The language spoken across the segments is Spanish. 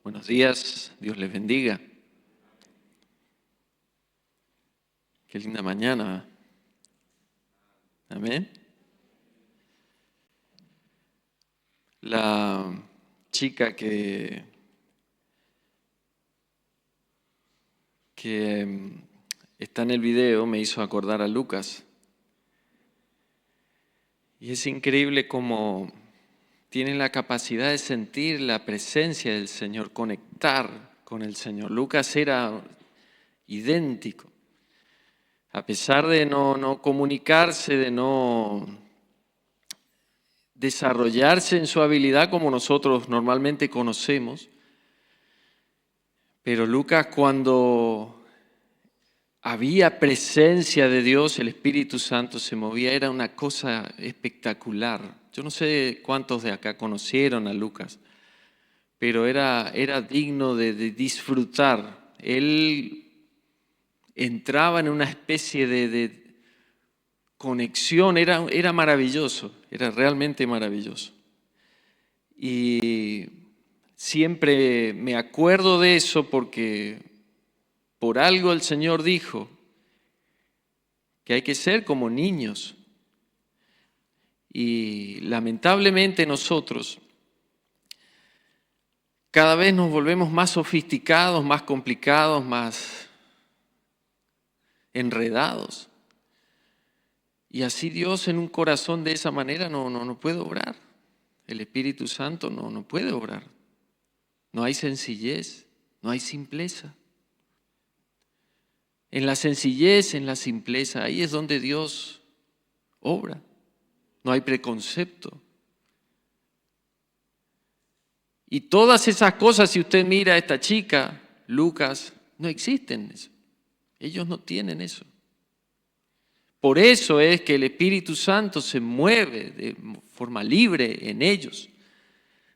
Buenos días, Dios les bendiga. Qué linda mañana. Amén. La chica que está en el video me hizo acordar a Lucas. Y es increíble cómo tienen la capacidad de sentir la presencia del Señor, conectar con el Señor. Lucas era idéntico. A pesar de no comunicarse, de no desarrollarse en su habilidad como nosotros normalmente conocemos, pero Lucas, cuando había presencia de Dios, el Espíritu Santo se movía, era una cosa espectacular. Yo no sé cuántos de acá conocieron a Lucas, pero era digno de disfrutar. Él entraba en una especie de conexión, era maravilloso, era realmente maravilloso. Y siempre me acuerdo de eso porque por algo el Señor dijo que hay que ser como niños. Y lamentablemente nosotros cada vez nos volvemos más sofisticados, más complicados, más enredados. Y así Dios en un corazón de esa manera no puede obrar. El Espíritu Santo no puede obrar. No hay sencillez, no hay simpleza. En la sencillez, en la simpleza, ahí es donde Dios obra. No hay preconcepto. Y todas esas cosas, si usted mira a esta chica, Lucas, no existen eso. Ellos no tienen eso. Por eso es que el Espíritu Santo se mueve de forma libre en ellos.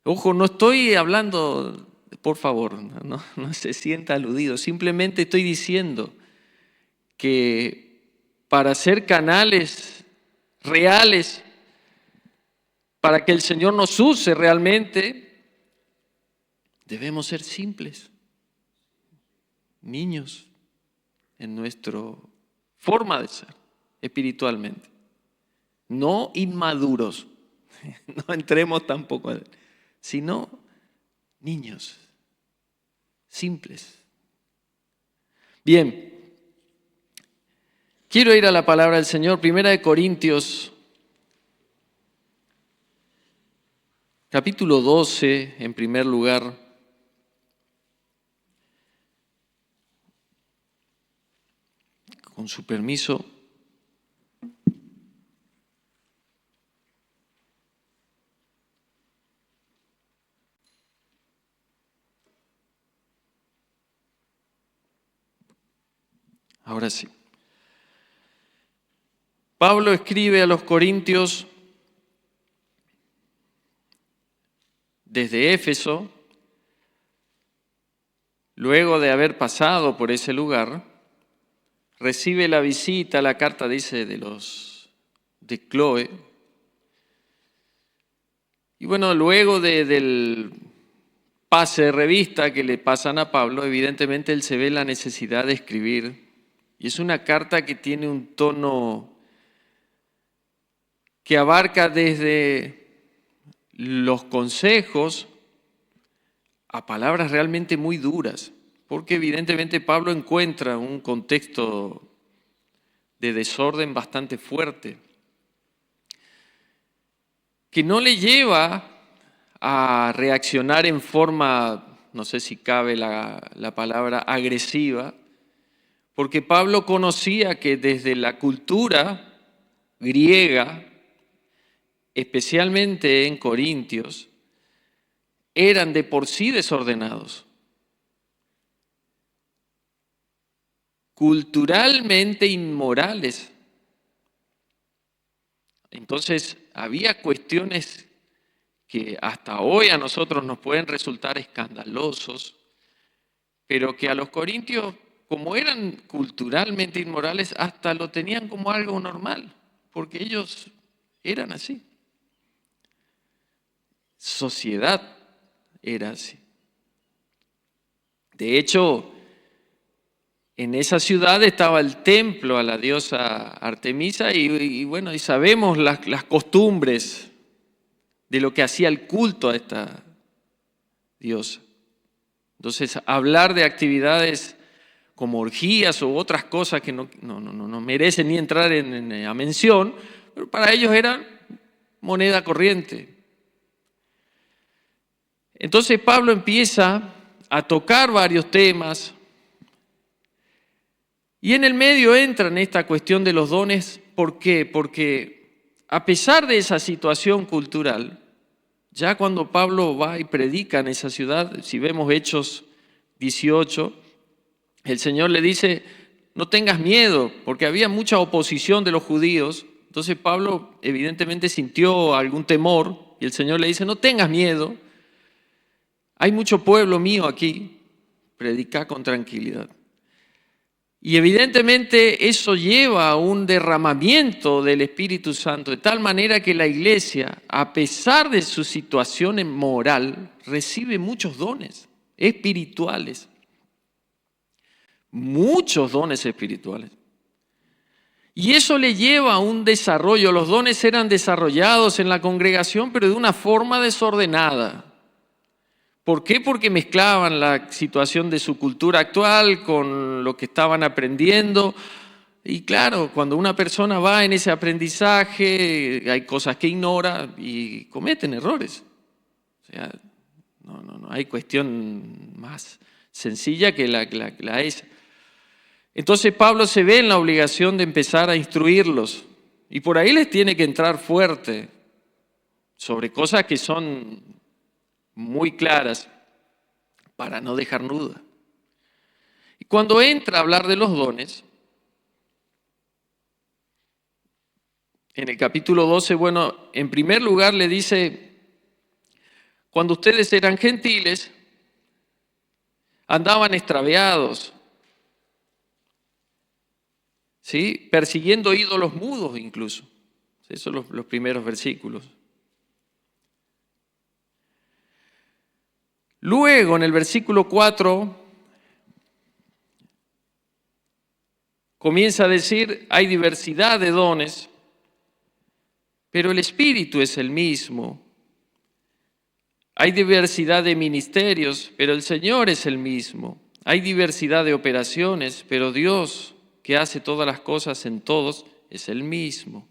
Ojo, no estoy hablando, por favor, no se sienta aludido. Simplemente estoy diciendo que para ser canales reales, para que el Señor nos use realmente, debemos ser simples, niños en nuestra forma de ser espiritualmente, no inmaduros, no entremos tampoco, sino niños, simples. Bien, quiero ir a la palabra del Señor, 1 Corintios, capítulo 12, en primer lugar. Con su permiso. Ahora sí. Pablo escribe a los Corintios desde Éfeso, luego de haber pasado por ese lugar, recibe la visita, la carta dice de Cloe. Y bueno, luego del pase de revista que le pasan a Pablo, evidentemente él se ve la necesidad de escribir. Y es una carta que tiene un tono que abarca desde los consejos a palabras realmente muy duras, porque evidentemente Pablo encuentra un contexto de desorden bastante fuerte, que no le lleva a reaccionar en forma, no sé si cabe la palabra agresiva, porque Pablo conocía que desde la cultura griega, especialmente en Corintios, eran de por sí desordenados. Culturalmente inmorales. Entonces, había cuestiones que hasta hoy a nosotros nos pueden resultar escandalosos, pero que a los corintios, como eran culturalmente inmorales, hasta lo tenían como algo normal, porque ellos eran así. Sociedad era así. De hecho, en esa ciudad estaba el templo a la diosa Artemisa y bueno, y sabemos las costumbres de lo que hacía el culto a esta diosa. Entonces, hablar de actividades como orgías u otras cosas que no merecen ni entrar a mención, pero para ellos eran moneda corriente. Entonces Pablo empieza a tocar varios temas y en el medio entra en esta cuestión de los dones. ¿Por qué? Porque a pesar de esa situación cultural, ya cuando Pablo va y predica en esa ciudad, si vemos Hechos 18, el Señor le dice, no tengas miedo, porque había mucha oposición de los judíos. Entonces Pablo evidentemente sintió algún temor y el Señor le dice, no tengas miedo, hay mucho pueblo mío aquí, predica con tranquilidad. Y evidentemente eso lleva a un derramamiento del Espíritu Santo, de tal manera que la iglesia, a pesar de su situación moral, recibe muchos dones espirituales. Muchos dones espirituales. Y eso le lleva a un desarrollo. Los dones eran desarrollados en la congregación, pero de una forma desordenada. ¿Por qué? Porque mezclaban la situación de su cultura actual con lo que estaban aprendiendo. Y claro, cuando una persona va en ese aprendizaje, hay cosas que ignora y cometen errores. O sea, no hay cuestión más sencilla que la esa. Entonces Pablo se ve en la obligación de empezar a instruirlos y por ahí les tiene que entrar fuerte sobre cosas que son muy claras para no dejar duda. Y cuando entra a hablar de los dones, en el capítulo 12, bueno, en primer lugar le dice, cuando ustedes eran gentiles, andaban extraviados, ¿sí? Persiguiendo ídolos mudos incluso. Esos son los primeros versículos. Luego, en el versículo 4, comienza a decir, hay diversidad de dones, pero el Espíritu es el mismo. Hay diversidad de ministerios, pero el Señor es el mismo. Hay diversidad de operaciones, pero Dios, que hace todas las cosas en todos, es el mismo.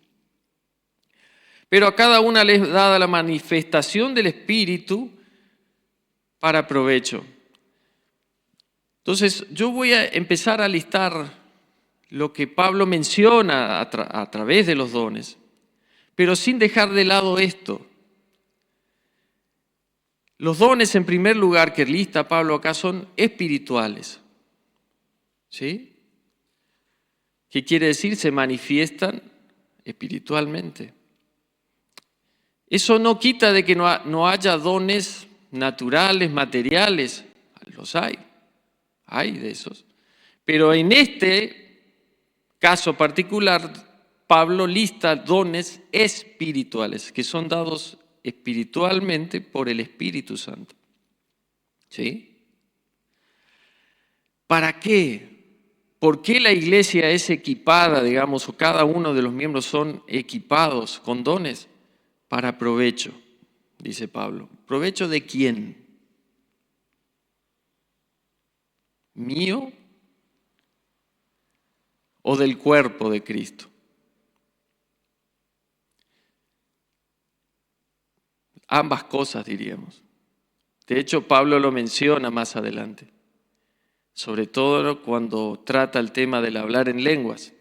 Pero a cada una les es dada la manifestación del Espíritu para provecho. Entonces, yo voy a empezar a listar lo que Pablo menciona a través de los dones, pero sin dejar de lado esto. Los dones, en primer lugar, que lista Pablo acá, son espirituales. ¿Sí? ¿Qué quiere decir? Se manifiestan espiritualmente. Eso no quita de que no haya dones naturales, materiales. Los hay de esos. Pero en este caso particular, Pablo lista dones espirituales, que son dados espiritualmente por el Espíritu Santo. ¿Sí? ¿Para qué? ¿Por qué la iglesia es equipada, digamos, o cada uno de los miembros son equipados con dones? Para provecho, dice Pablo. ¿Provecho de quién? ¿Mío o del cuerpo de Cristo? Ambas cosas diríamos. De hecho, Pablo lo menciona más adelante, sobre todo cuando trata el tema del hablar en lenguas.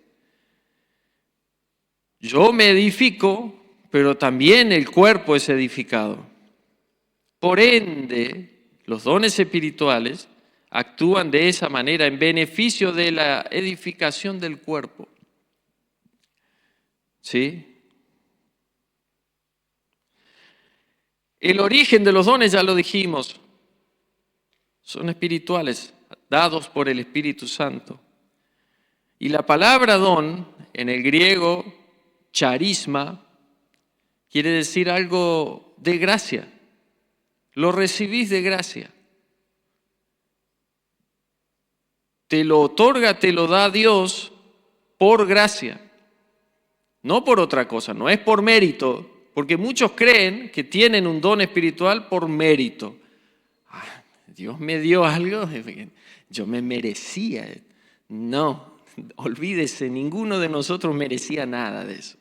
Yo me edifico, pero también el cuerpo es edificado. Por ende, los dones espirituales actúan de esa manera en beneficio de la edificación del cuerpo. ¿Sí? El origen de los dones, ya lo dijimos, son espirituales, dados por el Espíritu Santo. Y la palabra don, en el griego, charisma, quiere decir algo de gracia. Lo recibís de gracia. te lo otorga, te lo da Dios por gracia, no por otra cosa, no es por mérito, porque muchos creen que tienen un don espiritual por mérito. Dios me dio algo, yo me merecía. No, olvídese, ninguno de nosotros merecía nada de eso.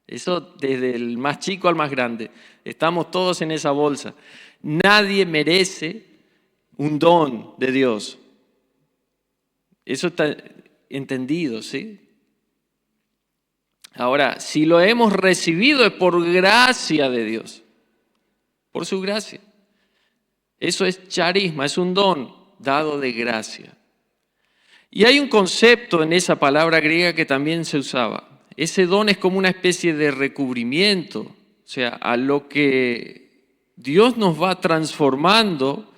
Eso desde el más chico al más grande. Estamos todos en esa bolsa. Nadie merece un don de Dios. Eso está entendido, ¿sí? Ahora, si lo hemos recibido es por gracia de Dios, por su gracia. Eso es charisma, es un don dado de gracia. Y hay un concepto en esa palabra griega que también se usaba. Ese don es como una especie de recubrimiento, o sea, a lo que Dios nos va transformando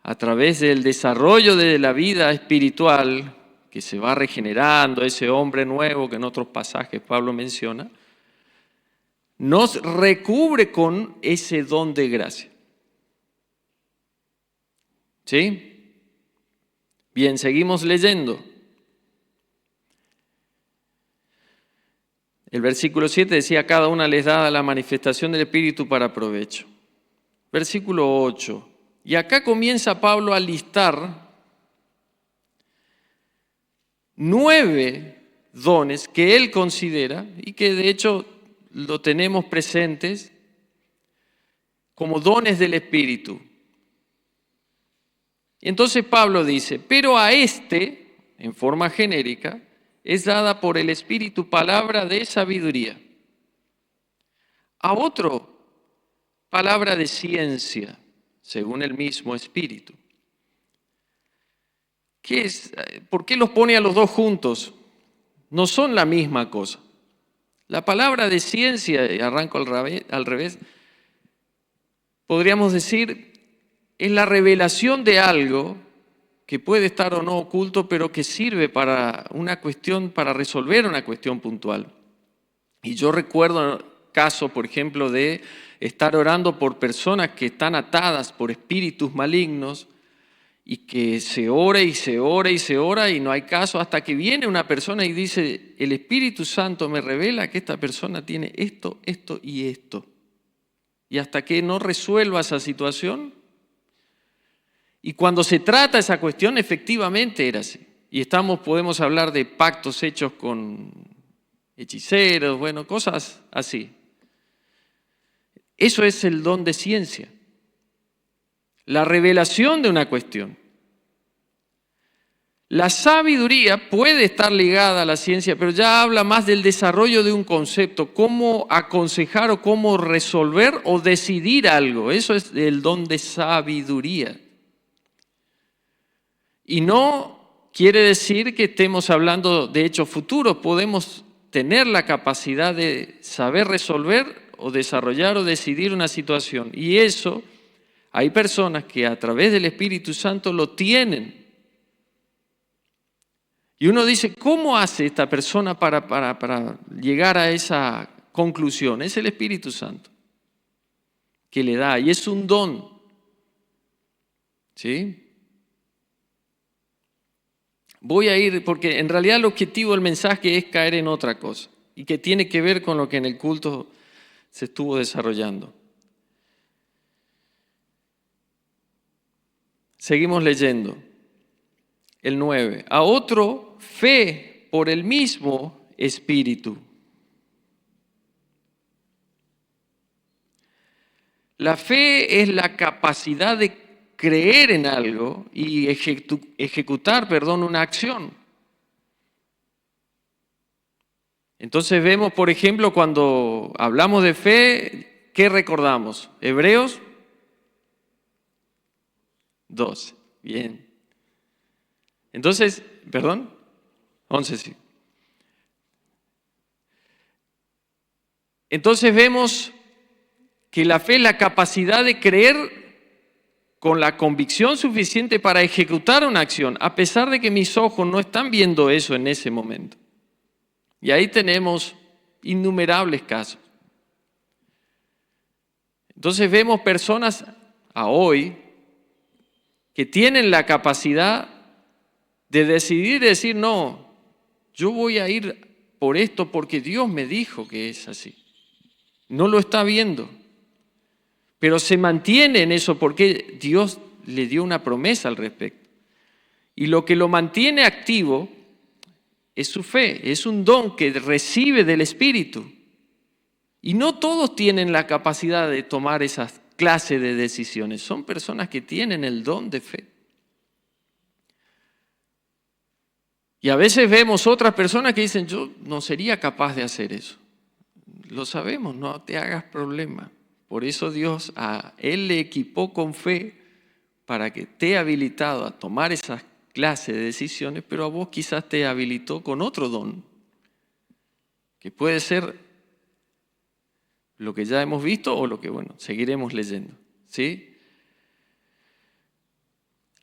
a través del desarrollo de la vida espiritual, que se va regenerando, ese hombre nuevo que en otros pasajes Pablo menciona, nos recubre con ese don de gracia. ¿Sí? Bien, seguimos leyendo. El versículo 7 decía, a cada una les da la manifestación del Espíritu para provecho. Versículo 8. Y acá comienza Pablo a listar 9 dones que él considera y que de hecho lo tenemos presentes como dones del Espíritu. Y entonces Pablo dice, pero a este, en forma genérica, es dada por el Espíritu palabra de sabiduría. A otro, palabra de ciencia, según el mismo Espíritu. ¿Qué es? ¿Por qué los pone a los dos juntos? No son la misma cosa. La palabra de ciencia, y arranco al revés, podríamos decir, es la revelación de algo que puede estar o no oculto, pero que sirve para una cuestión, para resolver una cuestión puntual. Y yo recuerdo casos, por ejemplo, de estar orando por personas que están atadas por espíritus malignos y que se ora y se ora y se ora y no hay caso hasta que viene una persona y dice, el Espíritu Santo me revela que esta persona tiene esto, esto y esto. Y hasta que no resuelva esa situación. Y cuando se trata esa cuestión, efectivamente era así. Y podemos hablar de pactos hechos con hechiceros, bueno, cosas así. Eso es el don de ciencia. La revelación de una cuestión. La sabiduría puede estar ligada a la ciencia, pero ya habla más del desarrollo de un concepto, cómo aconsejar o cómo resolver o decidir algo. Eso es el don de sabiduría. Y no quiere decir que estemos hablando de hechos futuros, podemos tener la capacidad de saber resolver o desarrollar o decidir una situación. Y eso, hay personas que a través del Espíritu Santo lo tienen. Y uno dice, ¿cómo hace esta persona para llegar a esa conclusión? Es el Espíritu Santo que le da, y es un don. ¿Sí? Voy a ir, porque en realidad el objetivo del mensaje es caer en otra cosa, y que tiene que ver con lo que en el culto se estuvo desarrollando. Seguimos leyendo. El 9. A otro, fe por el mismo Espíritu. La fe es la capacidad de creer en algo y ejecutar, una acción. Entonces vemos, por ejemplo, cuando hablamos de fe, ¿qué recordamos? Hebreos 12. Bien. Entonces, 11 sí. Entonces vemos que la fe es la capacidad de creer con la convicción suficiente para ejecutar una acción, a pesar de que mis ojos no están viendo eso en ese momento. Y ahí tenemos innumerables casos. Entonces vemos personas a hoy que tienen la capacidad de decidir decir, no, yo voy a ir por esto porque Dios me dijo que es así. No lo está viendo, pero se mantiene en eso porque Dios le dio una promesa al respecto. Y lo que lo mantiene activo es su fe, es un don que recibe del Espíritu. Y no todos tienen la capacidad de tomar esas clases de decisiones. Son personas que tienen el don de fe. Y a veces vemos otras personas que dicen, yo no sería capaz de hacer eso. Lo sabemos, no te hagas problema. Por eso Dios a él le equipó con fe para que esté habilitado a tomar esas clases de decisiones, pero a vos quizás te habilitó con otro don, que puede ser lo que ya hemos visto o lo que, seguiremos leyendo, ¿sí?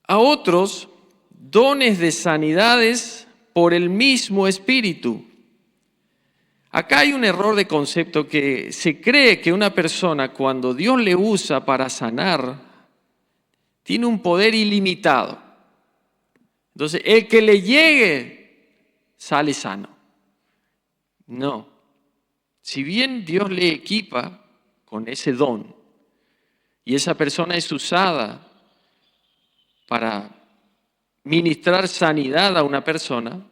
A otros, dones de sanidades por el mismo Espíritu. Acá hay un error de concepto que se cree que una persona, cuando Dios le usa para sanar, tiene un poder ilimitado. Entonces, el que le llegue sale sano. No. Si bien Dios le equipa con ese don y esa persona es usada para ministrar sanidad a una persona,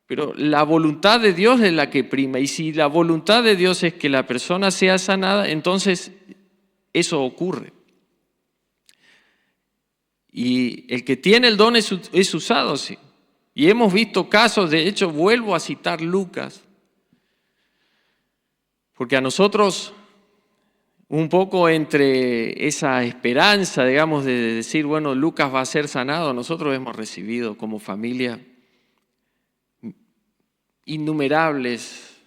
pero la voluntad de Dios es la que prima. Y si la voluntad de Dios es que la persona sea sanada, entonces eso ocurre. Y el que tiene el don es usado, sí. Y hemos visto casos, de hecho, vuelvo a citar Lucas, porque a nosotros, un poco entre esa esperanza, digamos, de decir, bueno, Lucas va a ser sanado, nosotros hemos recibido como familia innumerables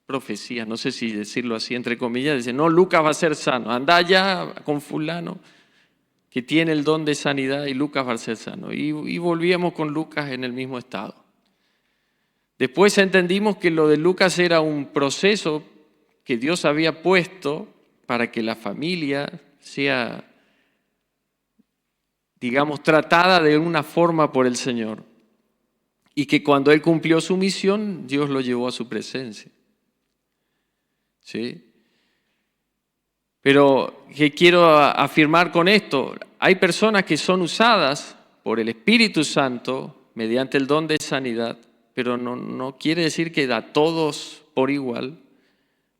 profecías, no sé si decirlo así, entre comillas, dicen, no, Lucas va a ser sano, anda ya con fulano que tiene el don de sanidad y Lucas va a ser sano. Y volvíamos con Lucas en el mismo estado. Después entendimos que lo de Lucas era un proceso que Dios había puesto para que la familia sea, digamos, tratada de una forma por el Señor. Y que cuando él cumplió su misión, Dios lo llevó a su presencia. ¿Sí? Pero, ¿qué quiero afirmar con esto? Hay personas que son usadas por el Espíritu Santo mediante el don de sanidad, pero no quiere decir que a todos por igual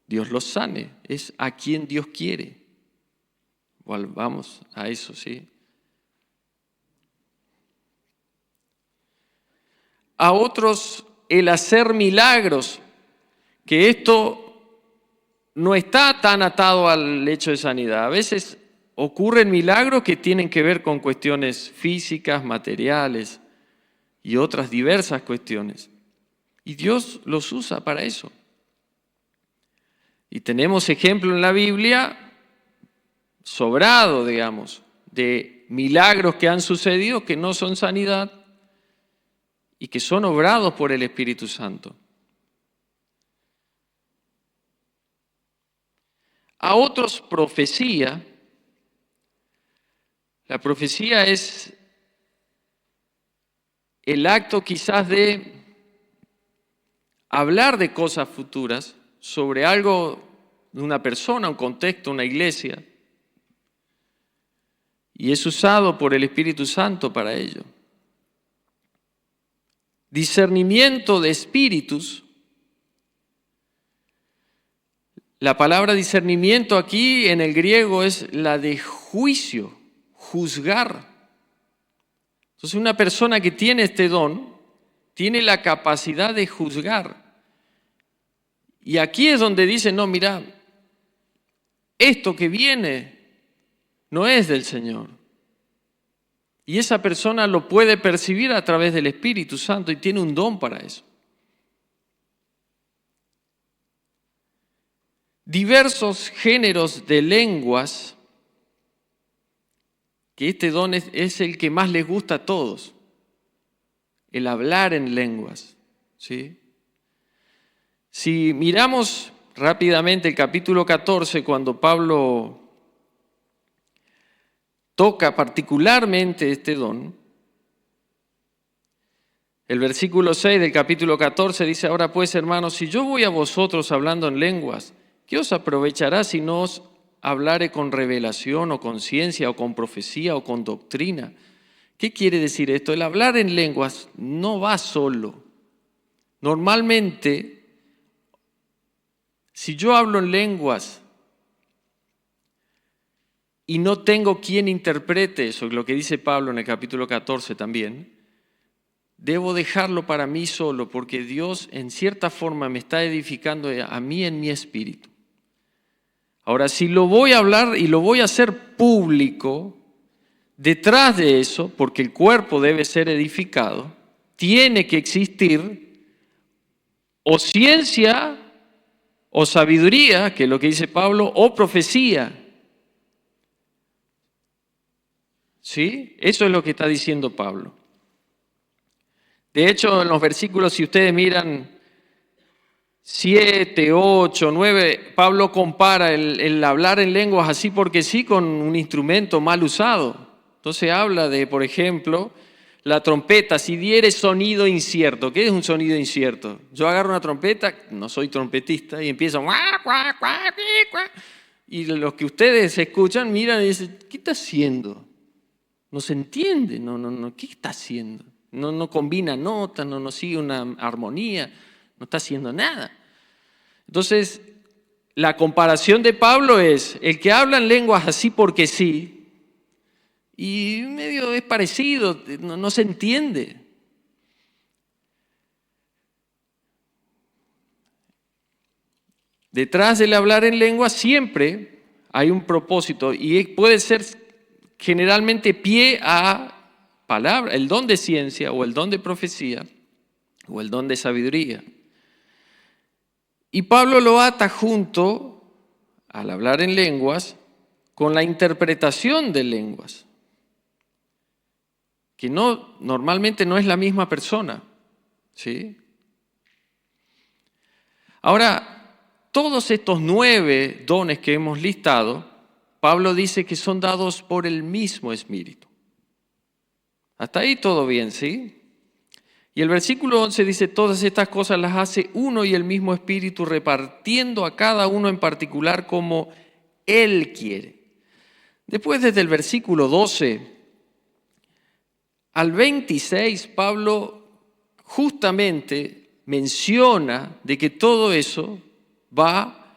Dios los sane. Es a quien Dios quiere. Volvamos a eso, ¿sí? A otros el hacer milagros, que esto no está tan atado al hecho de sanidad. A veces ocurren milagros que tienen que ver con cuestiones físicas, materiales y otras diversas cuestiones. Y Dios los usa para eso. Y tenemos ejemplo en la Biblia sobrado, digamos, de milagros que han sucedido que no son sanidad y que son obrados por el Espíritu Santo. A otros profecía. La profecía es el acto quizás de hablar de cosas futuras sobre algo de una persona, un contexto, una iglesia. Y es usado por el Espíritu Santo para ello. Discernimiento de espíritus. La palabra discernimiento aquí en el griego es la de juicio, juzgar. Entonces una persona que tiene este don tiene la capacidad de juzgar. Y aquí es donde dice, no, mira, esto que viene no es del Señor. Y esa persona lo puede percibir a través del Espíritu Santo y tiene un don para eso. Diversos géneros de lenguas, que este don es el que más les gusta a todos, el hablar en lenguas, ¿sí? Si miramos rápidamente el capítulo 14, cuando Pablo toca particularmente este don, El versículo 6 del capítulo 14 dice, ahora pues, hermanos, si yo voy a vosotros hablando en lenguas, ¿qué os aprovechará si no os hablare con revelación o con ciencia o con profecía o con doctrina? ¿Qué quiere decir esto? El hablar en lenguas no va solo. Normalmente, si yo hablo en lenguas y no tengo quien interprete eso, lo que dice Pablo en el capítulo 14 también, debo dejarlo para mí solo, porque Dios en cierta forma me está edificando a mí en mi espíritu. Ahora, si lo voy a hablar y lo voy a hacer público, detrás de eso, porque el cuerpo debe ser edificado, tiene que existir o ciencia o sabiduría, que es lo que dice Pablo, o profecía. ¿Sí? Eso es lo que está diciendo Pablo. De hecho, en los versículos, si ustedes miran 7, 8, 9, Pablo compara el hablar en lenguas así porque sí con un instrumento mal usado. Entonces habla de, por ejemplo, la trompeta, si diere sonido incierto. ¿Qué es un sonido incierto? Yo agarro una trompeta, no soy trompetista, y empiezo y los que ustedes escuchan miran y dicen, ¿qué está haciendo? No se entiende, no, ¿qué está haciendo? No combina notas, no sigue una armonía, no está haciendo nada. Entonces, la comparación de Pablo es el que habla en lenguas así porque sí, y medio es parecido, no se entiende. Detrás del hablar en lenguas siempre hay un propósito y puede ser generalmente pie a palabra, el don de ciencia o el don de profecía o el don de sabiduría. Y Pablo lo ata junto, al hablar en lenguas, con la interpretación de lenguas, que normalmente no es la misma persona, ¿sí? Ahora, todos estos 9 dones que hemos listado, Pablo dice que son dados por el mismo Espíritu. Hasta ahí todo bien, ¿sí? Y el versículo 11 dice, todas estas cosas las hace uno y el mismo Espíritu, repartiendo a cada uno en particular como Él quiere. Después, desde el versículo 12 al 26, Pablo justamente menciona de que todo eso va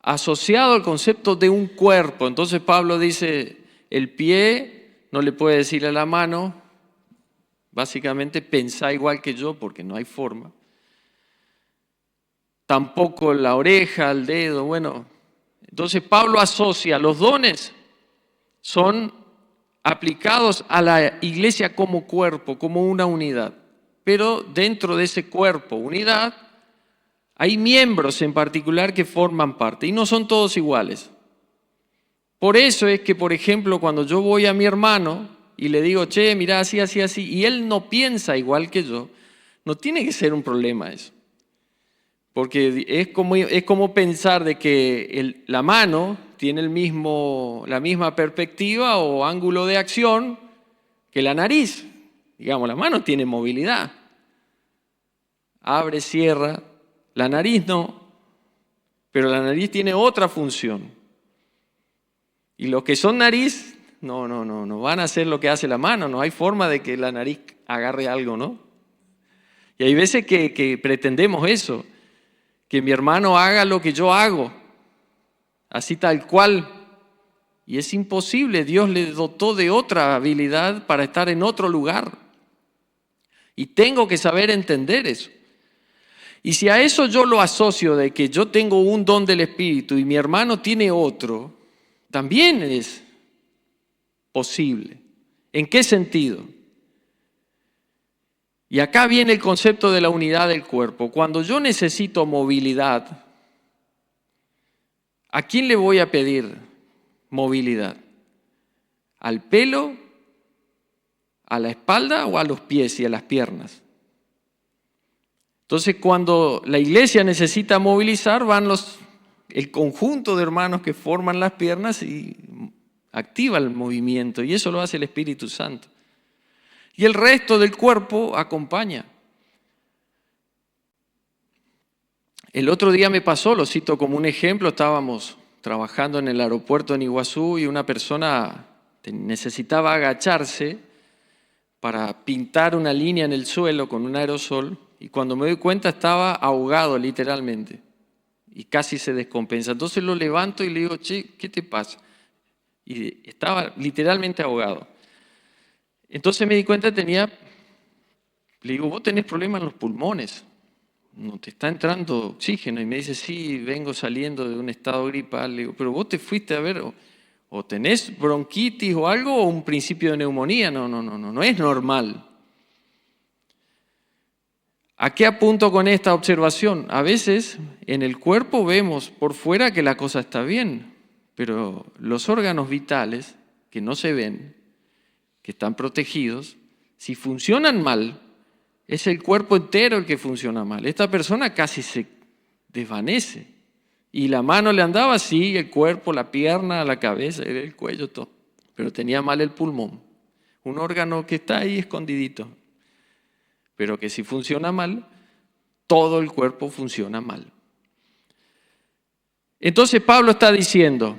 asociado al concepto de un cuerpo. Entonces Pablo dice, el pie no le puede decir a la mano, básicamente pensá igual que yo porque no hay forma. Tampoco la oreja, el dedo, bueno. Entonces Pablo asocia los dones, son aplicados a la iglesia como cuerpo, como una unidad. Pero dentro de ese cuerpo, unidad, hay miembros en particular que forman parte y no son todos iguales. Por eso es que, por ejemplo, cuando yo voy a mi hermano y le digo, che, mirá, así, así, así, y él no piensa igual que yo, no tiene que ser un problema eso. Porque es como pensar de que la mano tiene la misma perspectiva o ángulo de acción que la nariz. Digamos, la mano tiene movilidad. Abre, cierra. La nariz no. Pero la nariz tiene otra función. Y los que son nariz, no van a hacer lo que hace la mano. No hay forma de que la nariz agarre algo, ¿no? Y hay veces que pretendemos eso, que mi hermano haga lo que yo hago, así tal cual. Y es imposible, Dios le dotó de otra habilidad para estar en otro lugar. Y tengo que saber entender eso. Y si a eso yo lo asocio de que yo tengo un don del Espíritu y mi hermano tiene otro, también es posible. ¿En qué sentido? Y acá viene el concepto de la unidad del cuerpo. Cuando yo necesito movilidad, ¿a quién le voy a pedir movilidad? ¿Al pelo, a la espalda o a los pies y a las piernas? Entonces, cuando la iglesia necesita movilizar, van el conjunto de hermanos que forman las piernas y activa el movimiento, y eso lo hace el Espíritu Santo. Y el resto del cuerpo acompaña. El otro día me pasó, lo cito como un ejemplo, estábamos trabajando en el aeropuerto en Iguazú y una persona necesitaba agacharse para pintar una línea en el suelo con un aerosol y cuando me doy cuenta estaba ahogado literalmente y casi se descompensa. Entonces lo levanto y le digo, che, ¿qué te pasa? Y estaba literalmente ahogado. Entonces me di cuenta le digo, vos tenés problemas en los pulmones, no te está entrando oxígeno. Y me dice, sí, vengo saliendo de un estado gripal. Le digo, pero vos te fuiste a ver, o tenés bronquitis o algo, o un principio de neumonía. No es normal. ¿A qué apunto con esta observación? A veces en el cuerpo vemos por fuera que la cosa está bien, pero los órganos vitales que no se ven, que están protegidos, si funcionan mal, es el cuerpo entero el que funciona mal. Esta persona casi se desvanece. Y la mano le andaba así, el cuerpo, la pierna, la cabeza, el cuello, todo. Pero tenía mal el pulmón. Un órgano que está ahí escondidito. Pero que si funciona mal, todo el cuerpo funciona mal. Entonces Pablo está diciendo,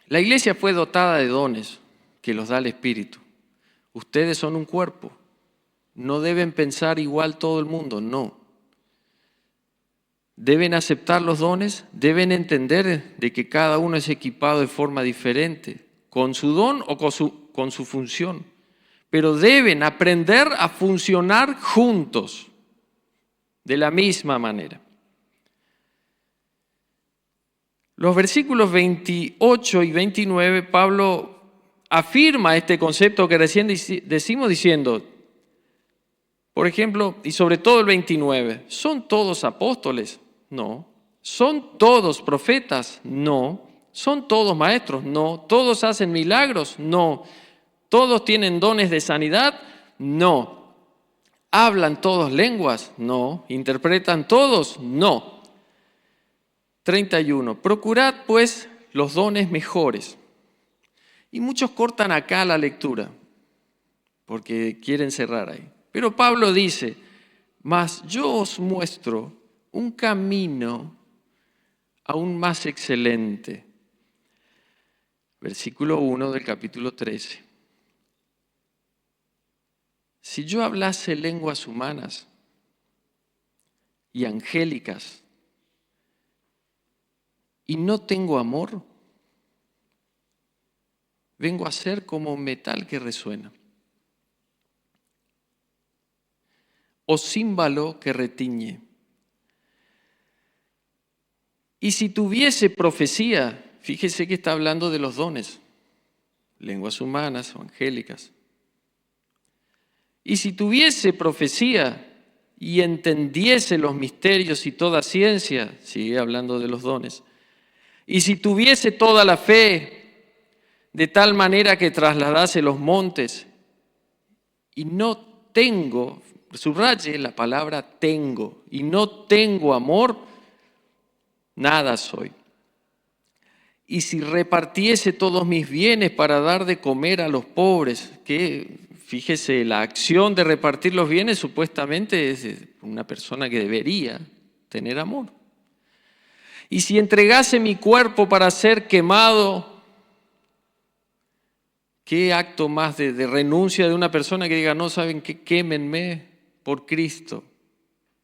la iglesia fue dotada de dones que los da el Espíritu. Ustedes son un cuerpo. No deben pensar igual todo el mundo, no. Deben aceptar los dones, deben entender de que cada uno es equipado de forma diferente, con su don o con su función. Pero deben aprender a funcionar juntos, de la misma manera. Los versículos 28 y 29, Pablo afirma este concepto que recién decimos diciendo, por ejemplo, y sobre todo el 29, ¿son todos apóstoles? No. ¿Son todos profetas? No. ¿Son todos maestros? No. ¿Todos hacen milagros? No. ¿Todos tienen dones de sanidad? No. ¿Hablan todos lenguas? No. ¿Interpretan todos? No. 31. Procurad pues los dones mejores. Y muchos cortan acá la lectura porque quieren cerrar ahí. Pero Pablo dice, mas yo os muestro un camino aún más excelente. Versículo 1 del capítulo 13. Si yo hablase lenguas humanas y angélicas y no tengo amor, vengo a ser como metal que resuena o címbalo que retiñe. Y si tuviese profecía, fíjese que está hablando de los dones, lenguas humanas o angélicas. Y si tuviese profecía y entendiese los misterios y toda ciencia, sigue hablando de los dones, y si tuviese toda la fe de tal manera que trasladase los montes, y no tengo, subraye la palabra tengo, y no tengo amor, nada soy. Y si repartiese todos mis bienes para dar de comer a los pobres, que fíjese, la acción de repartir los bienes supuestamente es una persona que debería tener amor. Y si entregase mi cuerpo para ser quemado, ¿qué acto más de renuncia de una persona que diga, no, saben qué, quémenme por Cristo?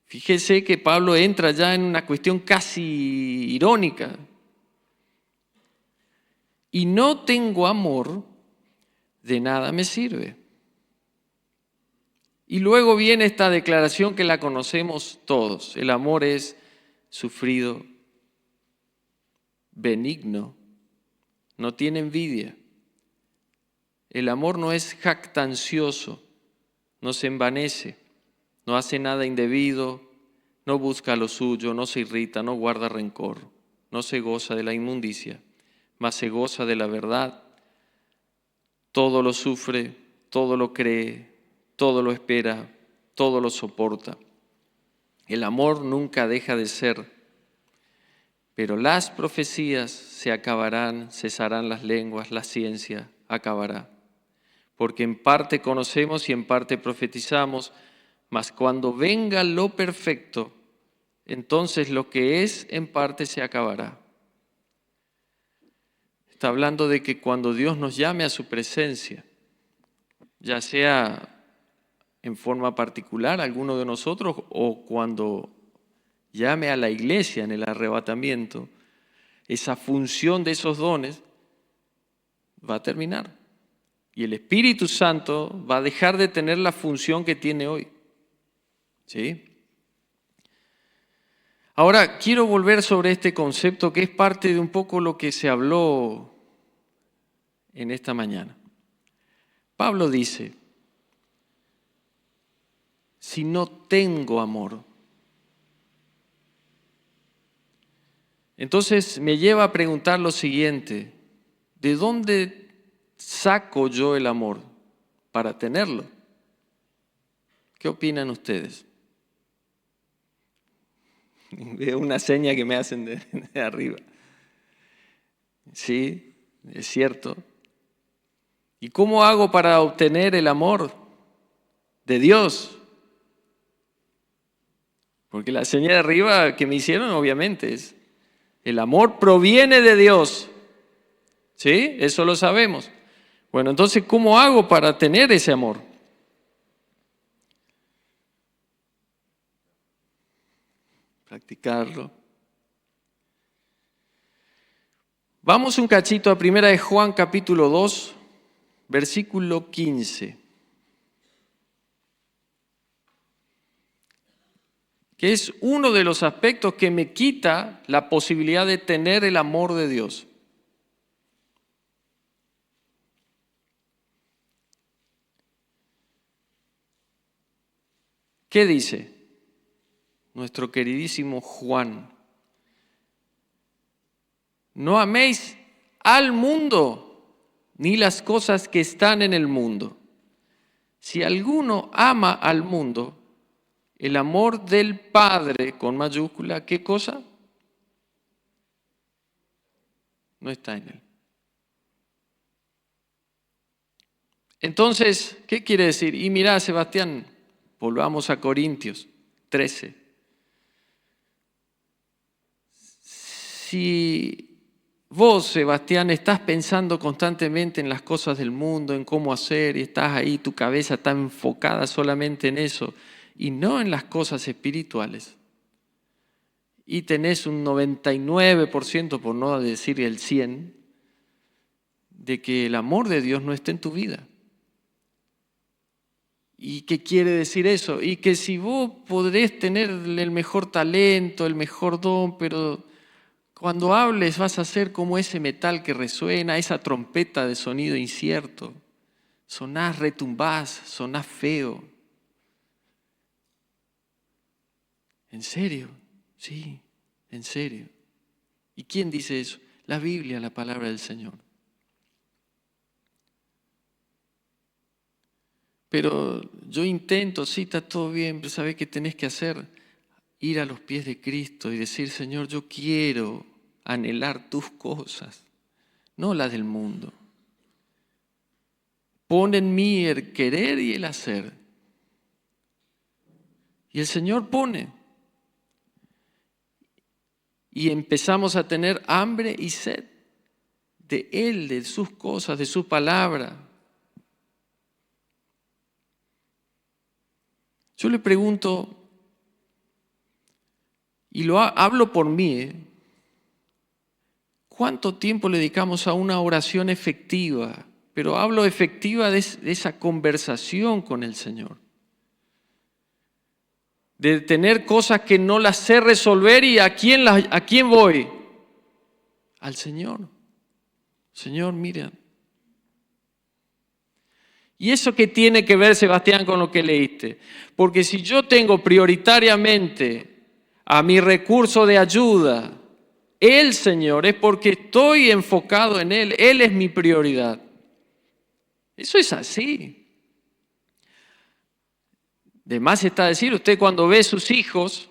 Fíjese que Pablo entra ya en una cuestión casi irónica. Y no tengo amor, de nada me sirve. Y luego viene esta declaración que la conocemos todos. El amor es sufrido, benigno, no tiene envidia. El amor no es jactancioso, no se envanece, no hace nada indebido, no busca lo suyo, no se irrita, no guarda rencor, no se goza de la inmundicia, mas se goza de la verdad. Todo lo sufre, todo lo cree, todo lo espera, todo lo soporta. El amor nunca deja de ser, pero las profecías se acabarán, cesarán las lenguas, la ciencia acabará. Porque en parte conocemos y en parte profetizamos, mas cuando venga lo perfecto, entonces lo que es en parte se acabará. Está hablando de que cuando Dios nos llame a su presencia, ya sea en forma particular a alguno de nosotros o cuando llame a la iglesia en el arrebatamiento, esa función de esos dones va a terminar. Y el Espíritu Santo va a dejar de tener la función que tiene hoy. ¿Sí? Ahora, quiero volver sobre este concepto que es parte de un poco lo que se habló en esta mañana. Pablo dice, si no tengo amor, entonces me lleva a preguntar lo siguiente, ¿de dónde saco yo el amor para tenerlo? ¿Qué opinan ustedes? Veo una seña que me hacen de arriba. Sí, es cierto. ¿Y cómo hago para obtener el amor de Dios? Porque la seña de arriba que me hicieron obviamente es, el amor proviene de Dios. ¿Sí? Eso lo sabemos. Bueno, entonces, ¿cómo hago para tener ese amor? Practicarlo. Vamos un cachito a 1 de Juan capítulo 2, versículo 15. Que es uno de los aspectos que me quita la posibilidad de tener el amor de Dios. ¿Qué dice nuestro queridísimo Juan? No améis al mundo, ni las cosas que están en el mundo. Si alguno ama al mundo, el amor del Padre, con mayúscula, ¿qué cosa? No está en él. Entonces, ¿qué quiere decir? Y mirá, Sebastián, volvamos a Corintios 13. Si vos, Sebastián, estás pensando constantemente en las cosas del mundo, en cómo hacer, y estás ahí, tu cabeza está enfocada solamente en eso, y no en las cosas espirituales, y tenés un 99%, por no decir el 100%, de que el amor de Dios no está en tu vida. ¿Y qué quiere decir eso? Y que si vos podés tener el mejor talento, el mejor don, pero cuando hables vas a ser como ese metal que resuena, esa trompeta de sonido incierto. Sonás, retumbás, sonás feo. ¿En serio? Sí, en serio. ¿Y quién dice eso? La Biblia, la palabra del Señor. Pero yo intento, sí, está todo bien, pero ¿sabes qué tenés que hacer? Ir a los pies de Cristo y decir, Señor, yo quiero anhelar tus cosas, no las del mundo. Pon en mí el querer y el hacer. Y el Señor pone. Y empezamos a tener hambre y sed de Él, de sus cosas, de su palabra. Yo le pregunto, y hablo por mí, ¿cuánto tiempo le dedicamos a una oración efectiva? Pero hablo efectiva de esa conversación con el Señor. De tener cosas que no las sé resolver y ¿a quién voy? Al Señor. Señor, mira. ¿Y eso qué tiene que ver, Sebastián, con lo que leíste? Porque si yo tengo prioritariamente a mi recurso de ayuda, el Señor, es porque estoy enfocado en Él. Él es mi prioridad. Eso es así. De más está decir, usted cuando ve a sus hijos,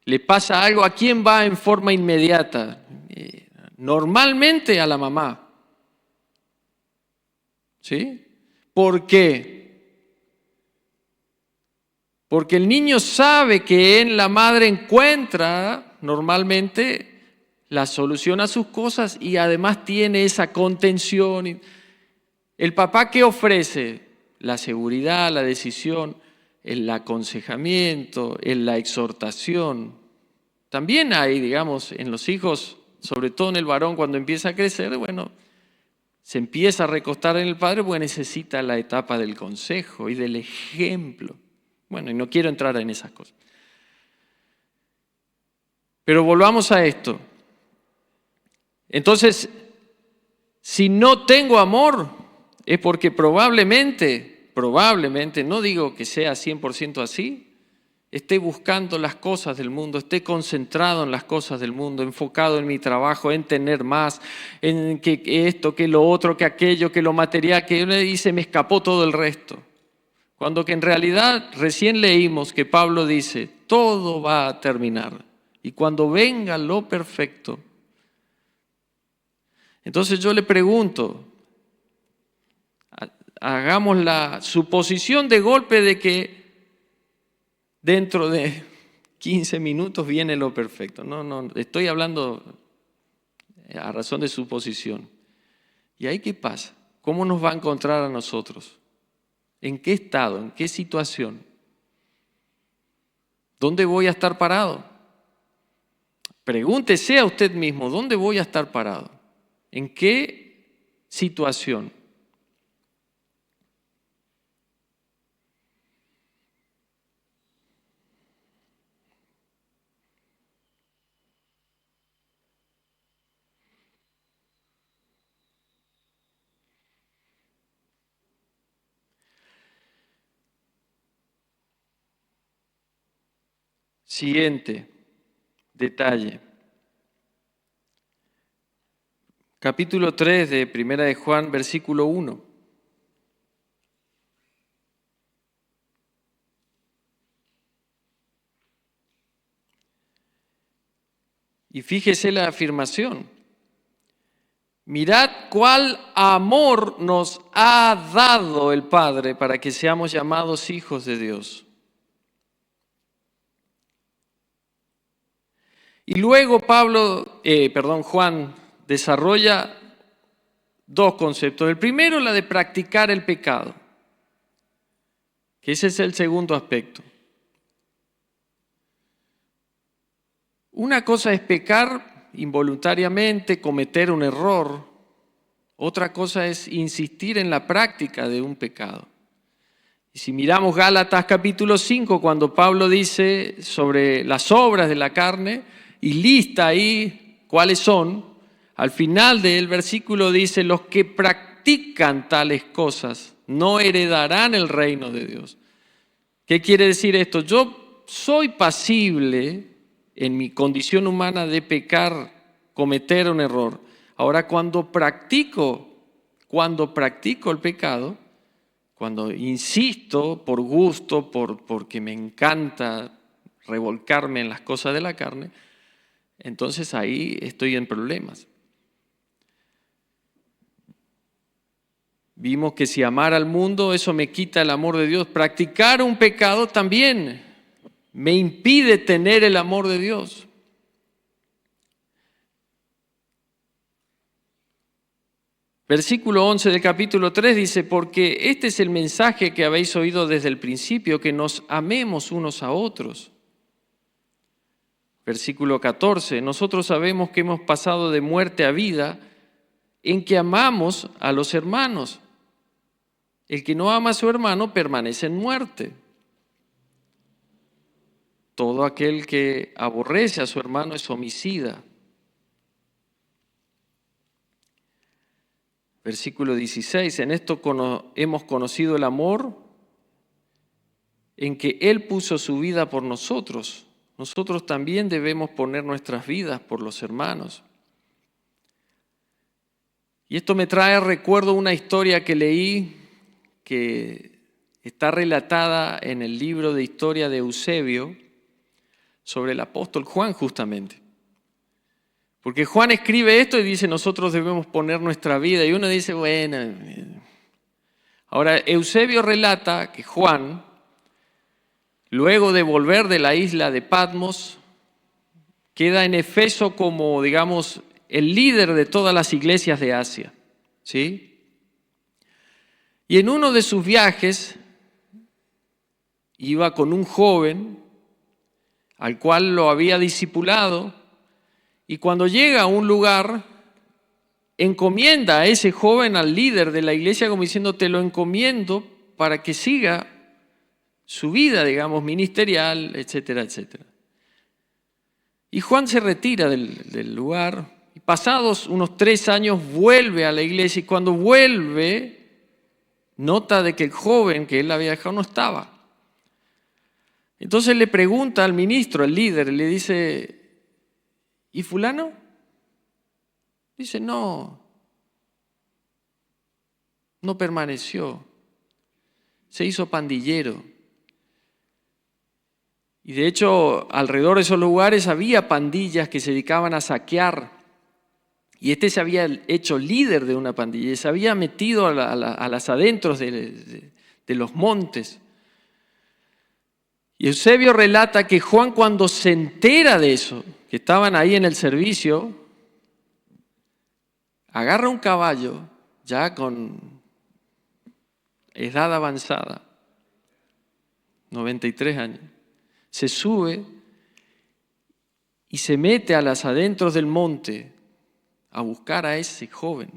le pasa algo, ¿a quién va en forma inmediata? Normalmente a la mamá. ¿Sí? ¿Por qué? Porque el niño sabe que en la madre encuentra normalmente la solución a sus cosas y además tiene esa contención. ¿El papá qué ofrece? La seguridad, la decisión, el aconsejamiento, la exhortación. También hay, digamos, en los hijos, sobre todo en el varón, cuando empieza a crecer, bueno, se empieza a recostar en el padre porque necesita la etapa del consejo y del ejemplo. Bueno, y no quiero entrar en esas cosas. Pero volvamos a esto. Entonces, si no tengo amor, es porque probablemente, no digo que sea 100% así, esté buscando las cosas del mundo, esté concentrado en las cosas del mundo, enfocado en mi trabajo, en tener más, en que esto, que lo otro, que aquello, que lo material, y se me escapó todo el resto. Cuando que en realidad recién leímos que Pablo dice, todo va a terminar. Y cuando venga lo perfecto. Entonces yo le pregunto, hagamos la suposición de golpe de que dentro de 15 minutos viene lo perfecto. No, estoy hablando a razón de suposición. ¿Y ahí qué pasa? ¿Cómo nos va a encontrar a nosotros? ¿En qué estado? ¿En qué situación? ¿Dónde voy a estar parado? Pregúntese a usted mismo, ¿dónde voy a estar parado? ¿En qué situación? Siguiente detalle. Capítulo 3 de Primera de Juan, versículo 1. Y fíjese la afirmación. Mirad cuál amor nos ha dado el Padre para que seamos llamados hijos de Dios. Y luego Juan desarrolla dos conceptos. El primero, la de practicar el pecado, que ese es el segundo aspecto. Una cosa es pecar involuntariamente, cometer un error. Otra cosa es insistir en la práctica de un pecado. Y si miramos Gálatas capítulo 5, cuando Pablo dice sobre las obras de la carne y lista ahí cuáles son, al final del versículo dice, los que practican tales cosas no heredarán el reino de Dios. ¿Qué quiere decir esto? Yo soy pasible en mi condición humana de pecar, cometer un error. Ahora, cuando practico el pecado, cuando insisto por gusto, porque me encanta revolcarme en las cosas de la carne, entonces ahí estoy en problemas. Vimos que si amar al mundo, eso me quita el amor de Dios. Practicar un pecado también me impide tener el amor de Dios. Versículo 11 del capítulo 3 dice, porque este es el mensaje que habéis oído desde el principio, que nos amemos unos a otros. Versículo 14, nosotros sabemos que hemos pasado de muerte a vida en que amamos a los hermanos. El que no ama a su hermano permanece en muerte. Todo aquel que aborrece a su hermano es homicida. Versículo 16, en esto hemos conocido el amor en que Él puso su vida por nosotros. Nosotros también debemos poner nuestras vidas por los hermanos. Y esto me trae recuerdo una historia que leí que está relatada en el libro de historia de Eusebio sobre el apóstol Juan justamente. Porque Juan escribe esto y dice, nosotros debemos poner nuestra vida. Y uno dice, bueno. Ahora, Eusebio relata que Juan luego de volver de la isla de Patmos, queda en Efeso como, digamos, el líder de todas las iglesias de Asia, ¿sí? Y en uno de sus viajes iba con un joven al cual lo había discipulado, y cuando llega a un lugar, encomienda a ese joven al líder de la iglesia como diciendo: te lo encomiendo para que siga su vida, digamos, ministerial, etcétera, etcétera. Y Juan se retira del lugar, y pasados unos 3 años vuelve a la iglesia, y cuando vuelve nota de que el joven que él había dejado no estaba. Entonces le pregunta al ministro, al líder, le dice: ¿y fulano? Dice: no permaneció, se hizo pandillero. Y de hecho, alrededor de esos lugares había pandillas que se dedicaban a saquear. Y este se había hecho líder de una pandilla y se había metido a las adentros de los montes. Y Eusebio relata que Juan, cuando se entera de eso, que estaban ahí en el servicio, agarra un caballo ya con edad avanzada, 93 años, se sube y se mete a las adentros del monte a buscar a ese joven.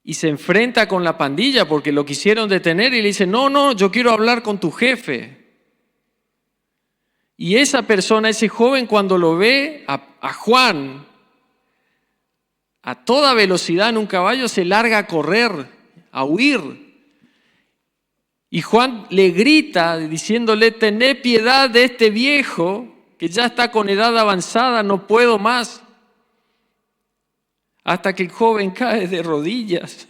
Y se enfrenta con la pandilla porque lo quisieron detener y le dice: no, yo quiero hablar con tu jefe. Y esa persona, ese joven, cuando lo ve a Juan a toda velocidad en un caballo, se larga a correr, a huir. Y Juan le grita diciéndole: tené piedad de este viejo que ya está con edad avanzada, no puedo más. Hasta que el joven cae de rodillas.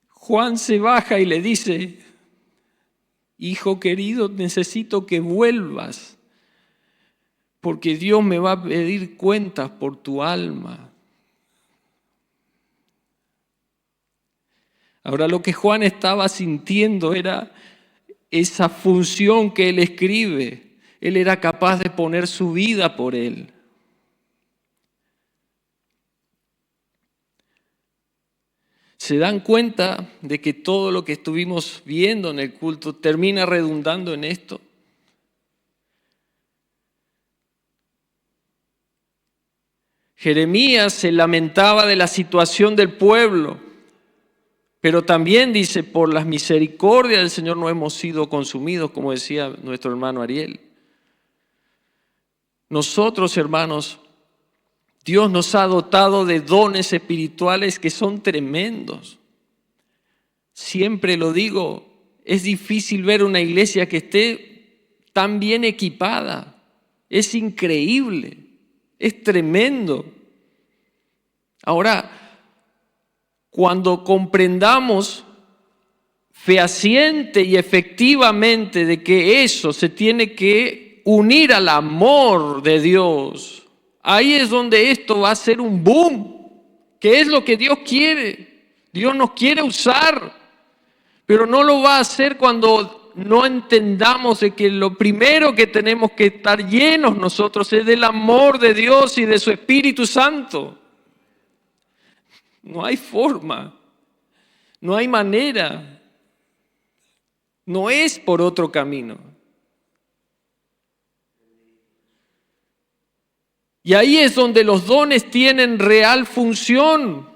Juan se baja y le dice: hijo querido, necesito que vuelvas, porque Dios me va a pedir cuentas por tu alma. Ahora, lo que Juan estaba sintiendo era esa función que él escribe. Él era capaz de poner su vida por él. ¿Se dan cuenta de que todo lo que estuvimos viendo en el culto termina redundando en esto? Jeremías se lamentaba de la situación del pueblo, pero también dice: por las misericordias del Señor no hemos sido consumidos, como decía nuestro hermano Ariel. Nosotros, hermanos, Dios nos ha dotado de dones espirituales que son tremendos. Siempre lo digo, es difícil ver una iglesia que esté tan bien equipada. Es increíble, es tremendo. Ahora, cuando comprendamos fehaciente y efectivamente de que eso se tiene que unir al amor de Dios, ahí es donde esto va a ser un boom, que es lo que Dios quiere. Dios nos quiere usar, pero no lo va a hacer cuando no entendamos de que lo primero que tenemos que estar llenos nosotros es del amor de Dios y de su Espíritu Santo. No hay forma, no hay manera, no es por otro camino. Y ahí es donde los dones tienen real función.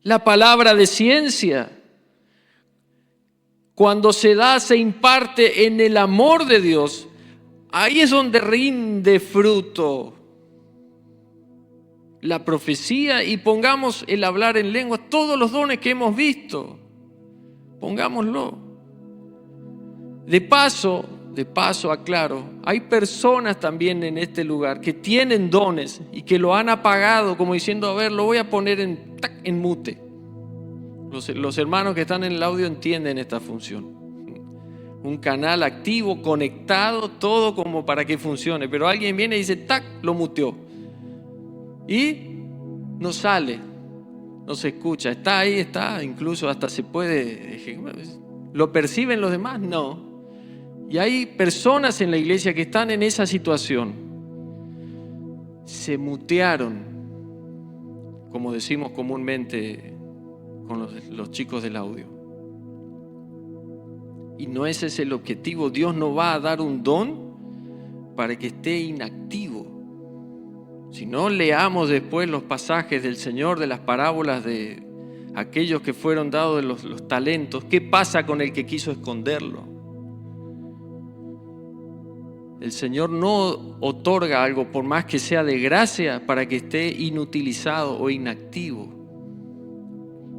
La palabra de ciencia, cuando se da, se imparte en el amor de Dios, ahí es donde rinde fruto. La profecía, y pongamos el hablar en lengua, todos los dones que hemos visto, pongámoslo. De paso aclaro, hay personas también en este lugar que tienen dones y que lo han apagado, como diciendo: a ver, lo voy a poner en mute. Los hermanos que están en el audio entienden esta función. Un canal activo, conectado, todo como para que funcione, pero alguien viene y dice: tac, lo muteó. Y no sale no se escucha. Está ahí, está, incluso hasta se puede... ¿Lo perciben los demás? No. Y hay personas en la iglesia que están en esa situación. Se mutearon, como decimos comúnmente con los chicos del audio. Y no ese es el objetivo. Dios no va a dar un don para que esté inactivo. Si no, leamos después los pasajes del Señor, de las parábolas de aquellos que fueron dados de los talentos. ¿Qué pasa con el que quiso esconderlo? El Señor no otorga algo, por más que sea de gracia, para que esté inutilizado o inactivo.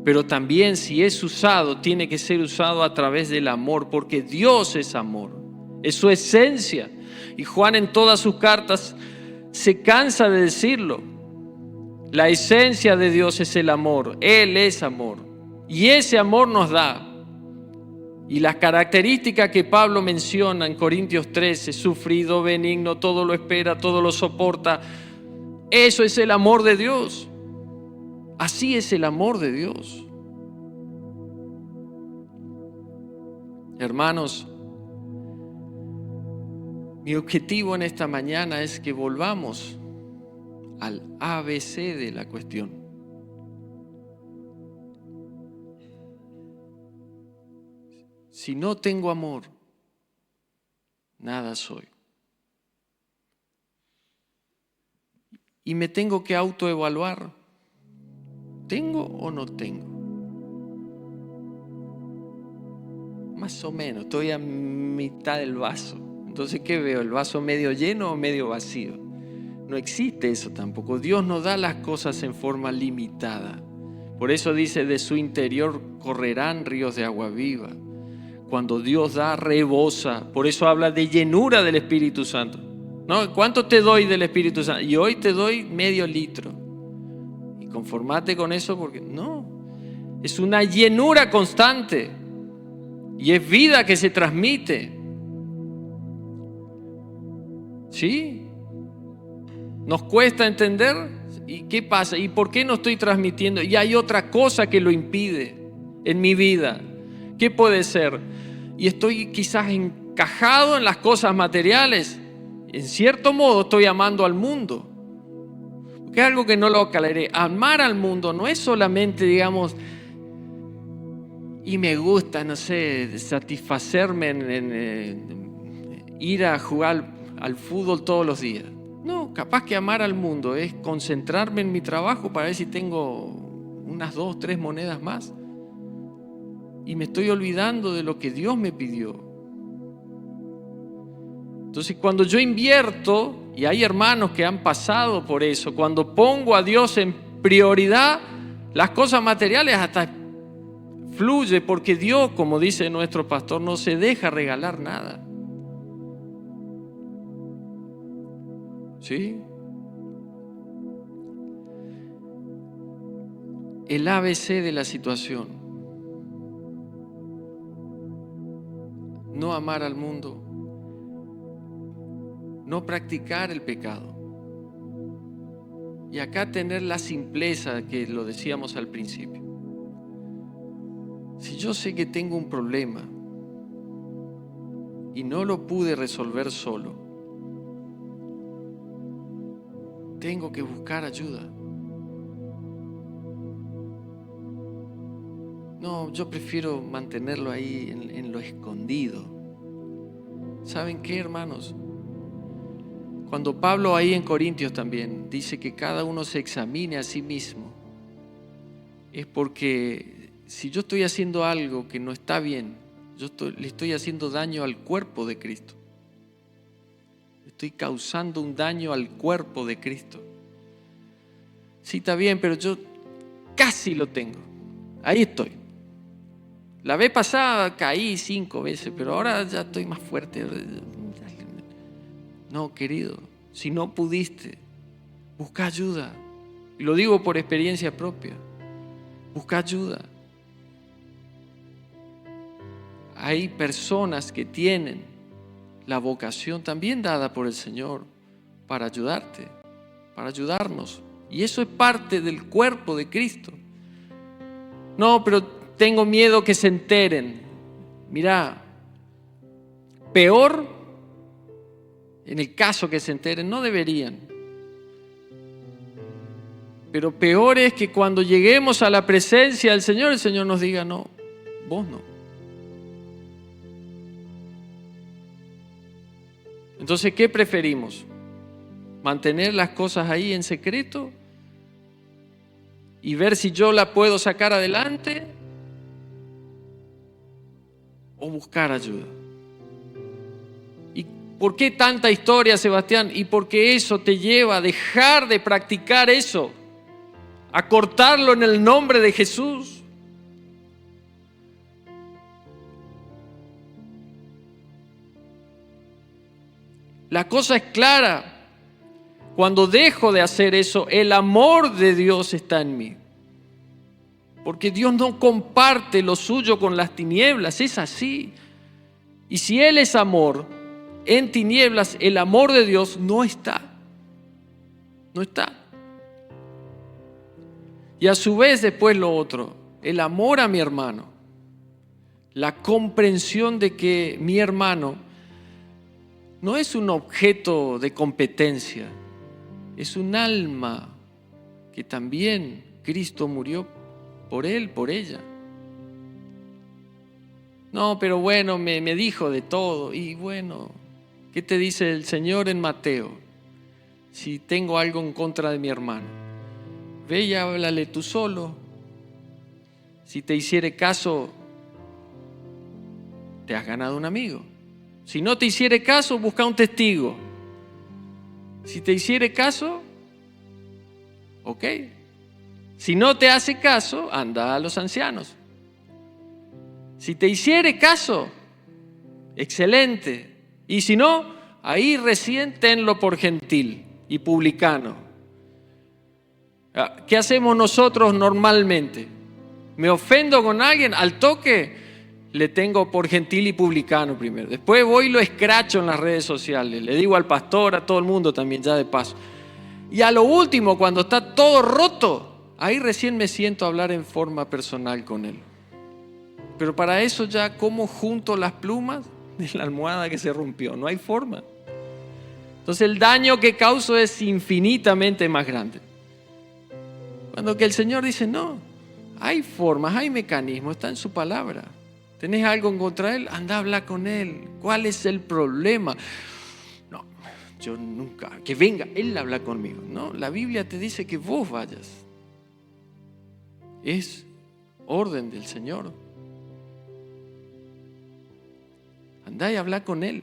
Pero también, si es usado, tiene que ser usado a través del amor, porque Dios es amor, es su esencia. Y Juan en todas sus cartas se cansa de decirlo. La esencia de Dios es el amor, Él es amor. Y ese amor nos da. Y las características que Pablo menciona en Corintios 13, sufrido, benigno, todo lo espera, todo lo soporta. Eso es el amor de Dios. Así es el amor de Dios. Hermanos, mi objetivo en esta mañana es que volvamos al ABC de la cuestión. Si no tengo amor, nada soy. Y me tengo que autoevaluar. ¿Tengo o no tengo? Más o menos, estoy a mitad del vaso. Entonces, ¿qué veo? ¿El vaso medio lleno o medio vacío? No existe eso tampoco. Dios no da las cosas en forma limitada. Por eso dice, de su interior correrán ríos de agua viva. Cuando Dios da, rebosa. Por eso habla de llenura del Espíritu Santo. ¿No? ¿Cuánto te doy del Espíritu Santo? Y hoy te doy medio litro. Y conformate con eso porque no. Es una llenura constante. Y es vida que se transmite. ¿Sí? ¿Nos cuesta entender? ¿Y qué pasa? ¿Y por qué no estoy transmitiendo? Y hay otra cosa que lo impide en mi vida. ¿Qué puede ser? Y estoy quizás encajado en las cosas materiales. En cierto modo estoy amando al mundo. Porque es algo que no lo aclaré. Amar al mundo no es solamente, digamos, y me gusta, no sé, satisfacerme en ir a jugar al fútbol todos los días. No, capaz que amar al mundo es concentrarme en mi trabajo para ver si tengo unas 2, 3 monedas más. Y me estoy olvidando de lo que Dios me pidió. Entonces, cuando yo invierto, y hay hermanos que han pasado por eso, cuando pongo a Dios en prioridad, las cosas materiales hasta fluye, porque Dios, como dice nuestro pastor, no se deja regalar nada. ¿Sí? El ABC de la situación. No amar al mundo. No practicar el pecado. Y acá tener la simpleza que lo decíamos al principio. Si yo sé que tengo un problema y no lo pude resolver solo, tengo que buscar ayuda. No, yo prefiero mantenerlo ahí en lo escondido. ¿Saben qué, hermanos? Cuando Pablo ahí en Corintios también dice que cada uno se examine a sí mismo, es porque si yo estoy haciendo algo que no está bien, le estoy haciendo daño al cuerpo de Cristo. Estoy causando un daño al cuerpo de Cristo. Sí, está bien, pero yo casi lo tengo. Ahí estoy. La vez pasada caí 5 veces, pero ahora ya estoy más fuerte. No, querido, si no pudiste, busca ayuda. Y lo digo por experiencia propia. Busca ayuda. Hay personas que tienen la vocación también dada por el Señor para ayudarte, para ayudarnos. Y eso es parte del cuerpo de Cristo. No, pero tengo miedo que se enteren. Mirá, peor, en el caso que se enteren, no deberían. Pero peor es que cuando lleguemos a la presencia del Señor, el Señor nos diga, no, vos no. Entonces, ¿qué preferimos? ¿Mantener las cosas ahí en secreto y ver si yo la puedo sacar adelante? ¿O buscar ayuda? ¿Y por qué tanta historia, Sebastián? Y porque eso te lleva a dejar de practicar eso, a cortarlo en el nombre de Jesús. La cosa es clara. Cuando dejo de hacer eso, el amor de Dios está en mí. Porque Dios no comparte lo suyo con las tinieblas, es así. Y si Él es amor, en tinieblas el amor de Dios no está. No está. Y a su vez después lo otro, el amor a mi hermano. La comprensión de que mi hermano no es un objeto de competencia, es un alma que también Cristo murió por él, por ella. No, pero bueno, me dijo de todo. Y bueno, ¿qué te dice el Señor en Mateo? Si tengo algo en contra de mi hermano, ve y háblale tú solo. Si te hiciere caso, te has ganado un amigo. Si no te hiciere caso, busca un testigo. Si te hiciere caso, ok. Si no te hace caso, anda a los ancianos. Si te hiciere caso, excelente. Y si no, ahí recién tenlo por gentil y publicano. ¿Qué hacemos nosotros normalmente? Me ofendo con alguien, al toque le tengo por gentil y publicano primero. Después voy y lo escracho en las redes sociales. Le digo al pastor, a todo el mundo también, ya de paso. Y a lo último, cuando está todo roto, ahí recién me siento a hablar en forma personal con él. Pero para eso ya como junto las plumas de la almohada que se rompió. No hay forma. Entonces el daño que causo es infinitamente más grande. Cuando que el Señor dice, no, hay formas, hay mecanismos, está en su palabra. ¿Tenés algo en contra de él? Anda a hablar con él. ¿Cuál es el problema? No, yo nunca, que venga él a hablar conmigo. No, la Biblia te dice que vos vayas. Es orden del Señor. Andá y habla con él.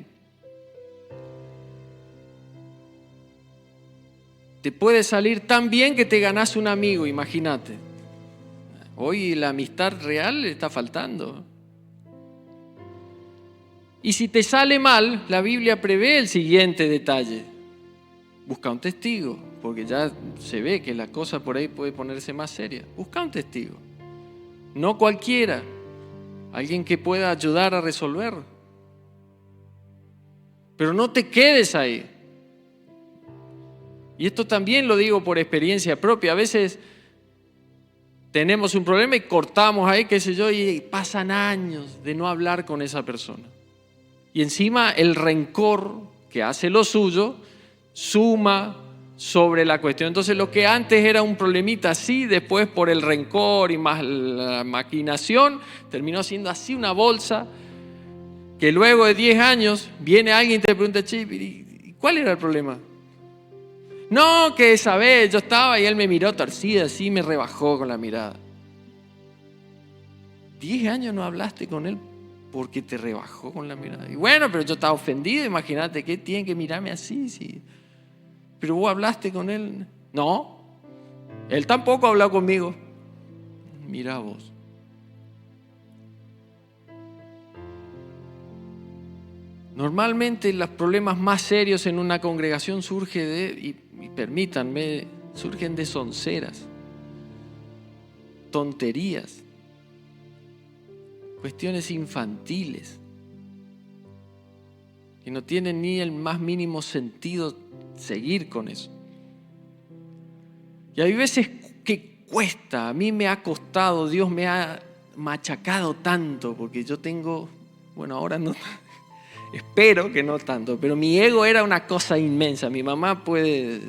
Te puede salir tan bien que te ganás un amigo, imagínate. Hoy la amistad real le está faltando. Y si te sale mal, la Biblia prevé el siguiente detalle. Busca un testigo, porque ya se ve que la cosa por ahí puede ponerse más seria. Busca un testigo. No cualquiera. Alguien que pueda ayudar a resolver. Pero no te quedes ahí. Y esto también lo digo por experiencia propia. A veces tenemos un problema y cortamos ahí, qué sé yo, y pasan años de no hablar con esa persona. Y encima el rencor que hace lo suyo suma sobre la cuestión. Entonces lo que antes era un problemita así, después por el rencor y más la maquinación, terminó siendo así una bolsa que luego de 10 años viene alguien y te pregunta, che, ¿y cuál era el problema? No, que esa vez yo estaba y él me miró torcida así y me rebajó con la mirada. 10 años no hablaste con él porque te rebajó con la mirada. Y bueno, pero yo estaba ofendido, imagínate, ¿qué tienen que mirarme así? Sí. Pero vos hablaste con él. No, él tampoco ha hablado conmigo. Mira vos. Normalmente los problemas más serios en una congregación surgen y permítanme, surgen de sonceras, tonterías, cuestiones infantiles, que no tienen ni el más mínimo sentido seguir con eso. Y hay veces que cuesta, a mí me ha costado, Dios me ha machacado tanto, porque yo tengo, bueno, ahora no, espero que no tanto, pero mi ego era una cosa inmensa. Mi mamá puede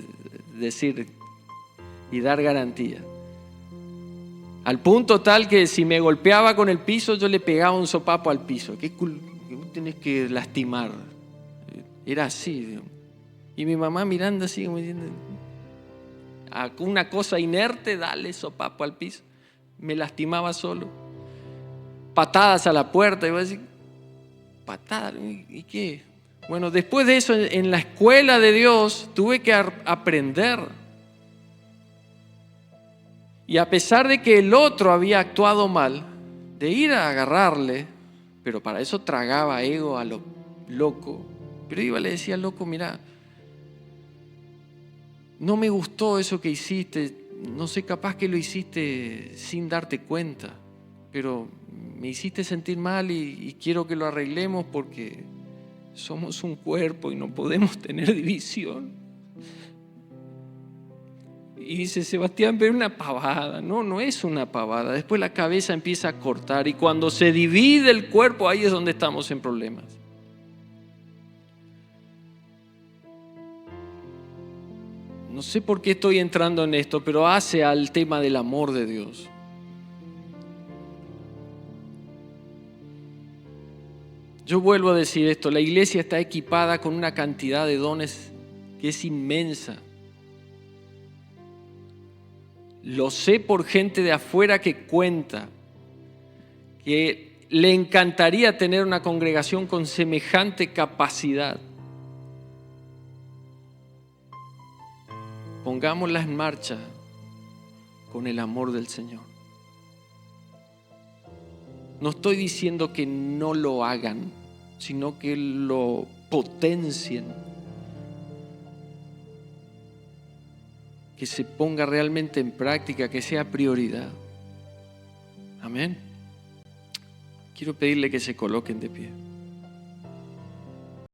decir y dar garantía. Al punto tal que si me golpeaba con el piso, yo le pegaba un sopapo al piso. ¿Qué tenés que lastimar? Era así, digamos. Y mi mamá mirando así, como diciendo, a una cosa inerte, dale sopapo al piso. Me lastimaba solo. Patadas a la puerta. Y voy a decir, patadas, ¿y qué? Bueno, después de eso, en la escuela de Dios, tuve que aprender. Y a pesar de que el otro había actuado mal, de ir a agarrarle, pero para eso tragaba ego a lo loco. Pero iba y le decía, loco, mira, no me gustó eso que hiciste, no sé, capaz que lo hiciste sin darte cuenta, pero me hiciste sentir mal y quiero que lo arreglemos porque somos un cuerpo y no podemos tener división. Y dice Sebastián, pero es una pavada. No, no es una pavada. Después la cabeza empieza a cortar y cuando se divide el cuerpo, ahí es donde estamos en problemas. No sé por qué estoy entrando en esto, pero hace al tema del amor de Dios. Yo vuelvo a decir esto, la iglesia está equipada con una cantidad de dones que es inmensa. Lo sé por gente de afuera que cuenta que le encantaría tener una congregación con semejante capacidad. Pongámosla en marcha con el amor del Señor. No estoy diciendo que no lo hagan, sino que lo potencien. Que se ponga realmente en práctica, que sea prioridad. Amén. Quiero pedirle que se coloquen de pie.